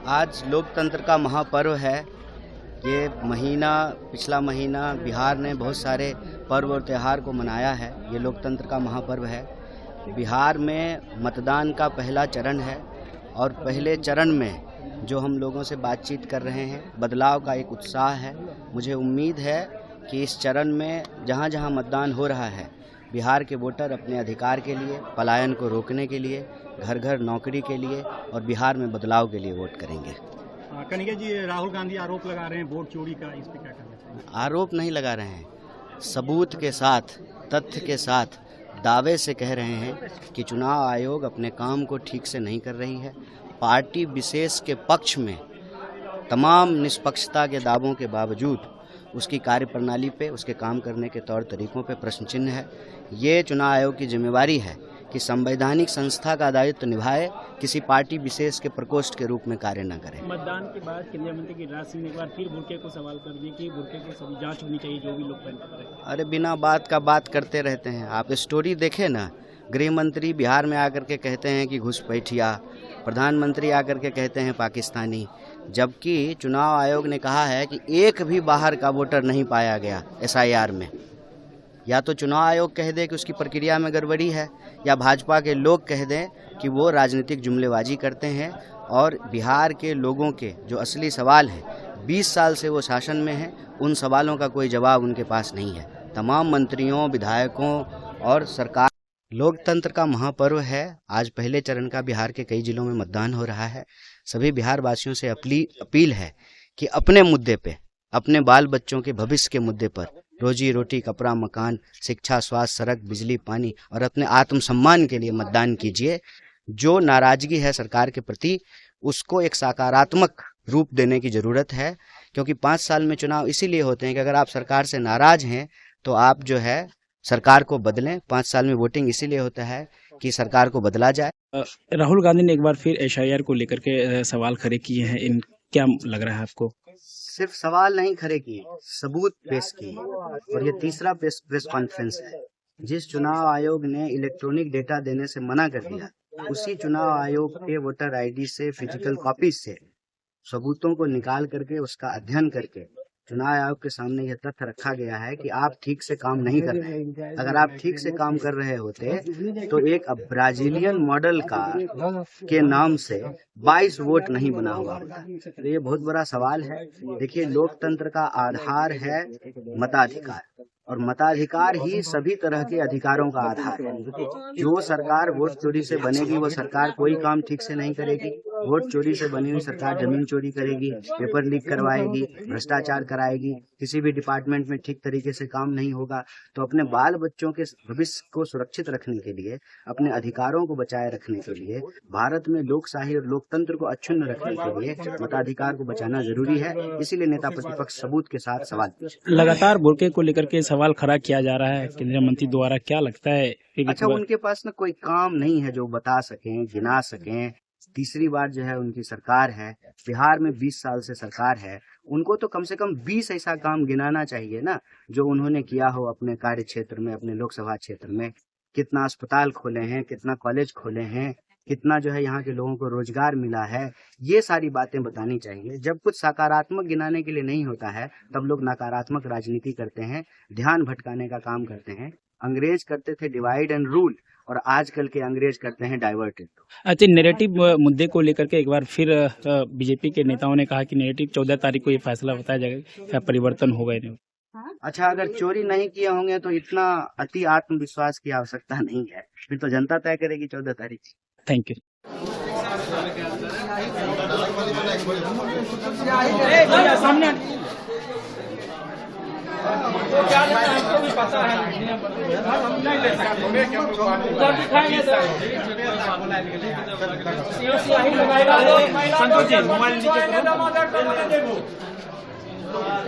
आज लोकतंत्र का महापर्व है। ये पिछला महीना बिहार ने बहुत सारे पर्व और त्यौहार को मनाया है। ये लोकतंत्र का महापर्व है। बिहार में मतदान का पहला चरण है और पहले चरण में जो हम लोगों से बातचीत कर रहे हैं, बदलाव का एक उत्साह है। मुझे उम्मीद है कि इस चरण में जहाँ जहाँ मतदान हो रहा है, बिहार के वोटर अपने अधिकार के लिए, पलायन को रोकने के लिए, घर घर नौकरी के लिए और बिहार में बदलाव के लिए वोट करेंगे। कन्हैया जी, राहुल गांधी आरोप लगा रहे हैं वोट चोरी का, इस पे क्या कहना चाहिए? आरोप नहीं लगा रहे हैं, सबूत के साथ, तथ्य के साथ दावे से कह रहे हैं कि चुनाव आयोग अपने काम को ठीक से नहीं कर रही है। पार्टी विशेष के पक्ष में तमाम निष्पक्षता के दावों के बावजूद उसकी कार्यप्रणाली पे, उसके काम करने के तौर तरीकों पे प्रश्न चिन्ह है। ये चुनाव आयोग की जिम्मेवारी है कि संवैधानिक संस्था का दायित्व निभाए, किसी पार्टी विशेष के प्रकोष्ठ के रूप में कार्य न करे। मतदान के बाद केंद्रीय मंत्री गिरिराज सिंह ने एक बार फिर बुर्के को सवाल कर दिया कि बुर्के की सभी जांच होनी चाहिए जो भी लोग पहनते हैं। अरे बिना बात का बात करते रहते हैं। आप स्टोरी देखें ना, गृह मंत्री बिहार में आकर के कहते हैं कि घुसपैठिया, प्रधानमंत्री आकर के कहते हैं पाकिस्तानी, जबकि चुनाव आयोग ने कहा है कि एक भी बाहर का वोटर नहीं पाया गया SIR में। या तो चुनाव आयोग कह दे कि उसकी प्रक्रिया में गड़बड़ी है, या भाजपा के लोग कह दें कि वो राजनीतिक जुमलेबाजी करते हैं। और बिहार के लोगों के जो असली सवाल हैं, 20 साल से वो शासन में हैं, उन सवालों का कोई जवाब उनके पास नहीं है। तमाम मंत्रियों, विधायकों और सरकार, लोकतंत्र का महापर्व है। आज पहले चरण का बिहार के कई जिलों में मतदान हो रहा है। सभी बिहार वासियों से अपील है कि अपने मुद्दे पे, अपने बाल बच्चों के भविष्य के मुद्दे पर, रोजी रोटी, कपड़ा, मकान, शिक्षा, स्वास्थ्य, सड़क, बिजली, पानी और अपने आत्मसम्मान के लिए मतदान कीजिए। जो नाराजगी है सरकार के प्रति, उसको एक सकारात्मक रूप देने की जरूरत है, क्योंकि 5 साल में चुनाव इसीलिए होते हैं कि अगर आप सरकार से नाराज हैं तो आप जो है सरकार को बदलें। 5 साल में वोटिंग इसीलिए होता है कि सरकार को बदला जाए। राहुल गांधी ने एक बार फिर SIR को लेकर के सवाल खड़े किए हैं, इन क्या लग रहा है आपको? सिर्फ सवाल नहीं खड़े किए, सबूत पेश किए। और ये तीसरा प्रेस कॉन्फ्रेंस है। जिस चुनाव आयोग ने इलेक्ट्रॉनिक डेटा देने से मना कर दिया, उसी चुनाव आयोग के वोटर ID से, फिजिकल कॉपीज से सबूतों को निकाल करके, उसका अध्ययन करके चुनाव आयोग के सामने यह तथ्य रखा गया है कि आप ठीक से काम नहीं कर रहे। अगर आप ठीक से काम कर रहे होते तो एक ब्राजीलियन मॉडल के नाम से 22 वोट नहीं बना हुआ होता। तो ये बहुत बड़ा सवाल है। देखिए, लोकतंत्र का आधार है मताधिकार, और मताधिकार ही सभी तरह के अधिकारों का आधार है। जो सरकार वोट चोरी से बनेगी, वो सरकार कोई काम ठीक से नहीं करेगी। वोट चोरी से बनी हुई सरकार जमीन चोरी करेगी, पेपर लीक करवाएगी, भ्रष्टाचार कराएगी, किसी भी डिपार्टमेंट में ठीक तरीके से काम नहीं होगा। तो अपने बाल बच्चों के भविष्य को सुरक्षित रखने के लिए, अपने अधिकारों को बचाए रखने के लिए, भारत में लोकशाही और लोकतंत्र को अक्षुण्ण रखने के लिए मताधिकार को बचाना जरूरी है। इसीलिए नेता प्रतिपक्ष सबूत के साथ सवाल पूछे। लगातार बुर्के को लेकर के सवाल खड़ा किया जा रहा है केंद्रीय मंत्री द्वारा, क्या लगता है? अच्छा, उनके पास ना कोई काम नहीं है जो बता सकें, गिना सकें। तीसरी बार जो है उनकी सरकार है, बिहार में 20 साल से सरकार है। उनको तो कम से कम 20 ऐसा काम गिनाना चाहिए ना, जो उन्होंने किया हो अपने कार्य क्षेत्र में, अपने लोकसभा क्षेत्र में। कितना अस्पताल खोले हैं, कितना कॉलेज खोले हैं, कितना जो है यहाँ के लोगों को रोजगार मिला है, ये सारी बातें बतानी चाहिए। जब कुछ सकारात्मक गिनाने के लिए नहीं होता है, तब लोग नकारात्मक राजनीति करते हैं, ध्यान भटकाने का काम करते हैं। अंग्रेज करते थे डिवाइड एंड रूल, और आजकल के अंग्रेज करते हैं डाइवर्ट एंड रूल। अच्छा, नैरेटिव मुद्दे को लेकर के एक बार फिर बीजेपी के नेताओं ने कहा कि नैरेटिव 14 तारीख को ये फैसला बताया जाएगा, क्या परिवर्तन होगा इन्हें? अच्छा, अगर चोरी नहीं किए होंगे तो इतना अति आत्मविश्वास की आवश्यकता नहीं है, फिर तो जनता तय करेगी 14 तारीख। Thank you.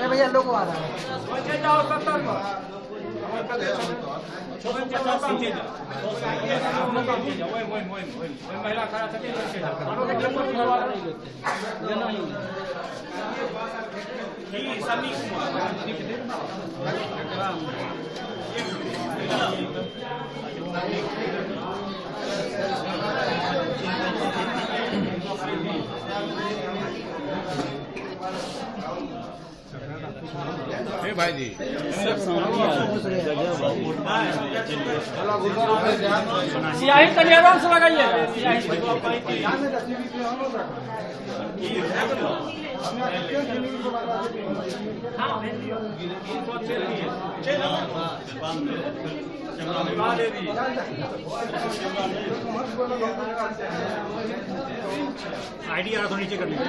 भैया लोग आ रहा है। भाई जी सियाही तनी आराम से लगाइएगा। आईडी आ रहा तो नीचे कर लीजिए।